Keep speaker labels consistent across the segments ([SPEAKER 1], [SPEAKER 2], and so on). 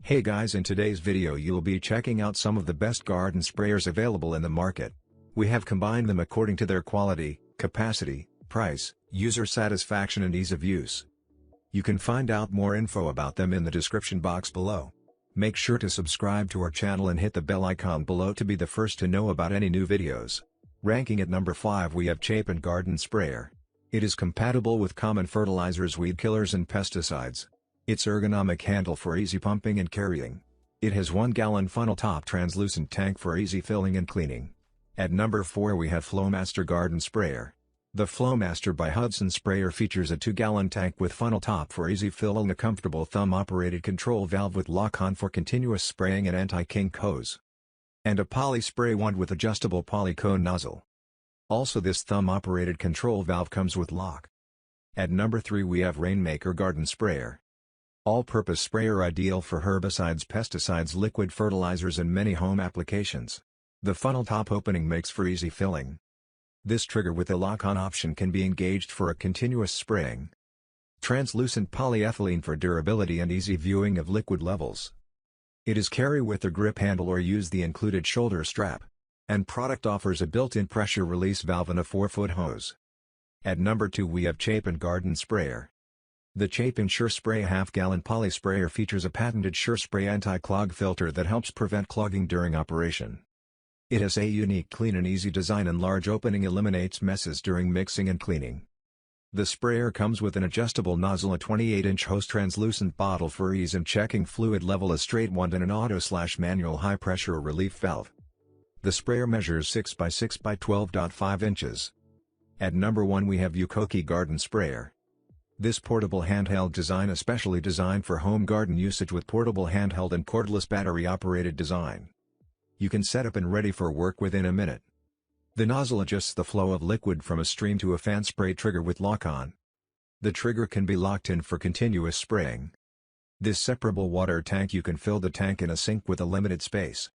[SPEAKER 1] Hey guys, in today's video you'll be checking out some of the best garden sprayers available in the market. We have combined them according to their quality, capacity, price, user satisfaction and ease of use. You can find out more info about them in the description box below. Make sure to subscribe to our channel and hit the bell icon below to be the first to know about any new videos. Ranking at number 5 we have Chapin Garden Sprayer. It is compatible with common fertilizers, weed killers and pesticides. Its ergonomic handle for easy pumping and carrying. It has 1-gallon funnel top translucent tank for easy filling and cleaning. At number 4 we have Flo-Master Garden Sprayer. The Flo-Master by Hudson Sprayer features a 2-gallon tank with funnel top for easy fill and a comfortable thumb-operated control valve with lock-on for continuous spraying and anti-kink hose. And a poly spray wand with adjustable polycone nozzle. Also this thumb-operated control valve comes with lock. At number 3 we have Rainmaker Garden Sprayer. All-purpose sprayer ideal for herbicides, pesticides, liquid fertilizers and many home applications. The funnel top opening makes for easy filling. This trigger with a lock-on option can be engaged for a continuous spraying. Translucent polyethylene for durability and easy viewing of liquid levels. It is carry with a grip handle or use the included shoulder strap. And product offers a built-in pressure release valve and a 4-foot hose. At number 2 we have Chapin Garden Sprayer. The Chapin Sure Spray half-gallon poly sprayer features a patented Sure Spray anti-clog filter that helps prevent clogging during operation. It has a unique clean and easy design and large opening eliminates messes during mixing and cleaning. The sprayer comes with an adjustable nozzle, a 28-inch hose, translucent bottle for ease in checking fluid level, a straight wand and an auto/manual high-pressure relief valve. The sprayer measures 6 by 6 by 12.5 inches. At number 1 we have Ergonomic Garden Sprayer. This portable handheld design especially designed for home garden usage with portable handheld and cordless battery-operated design. You can set up and ready for work within a minute. The nozzle adjusts the flow of liquid from a stream to a fan spray trigger with lock-on. The trigger can be locked in for continuous spraying. This separable water tank, you can fill the tank in a sink with a limited space.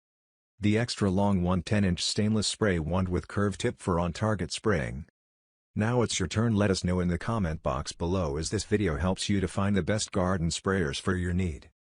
[SPEAKER 1] The extra long 10-inch stainless spray wand with curved tip for on-target spraying. Now it's your turn. Let us know in the comment box below as this video helps you to find the best garden sprayers for your need.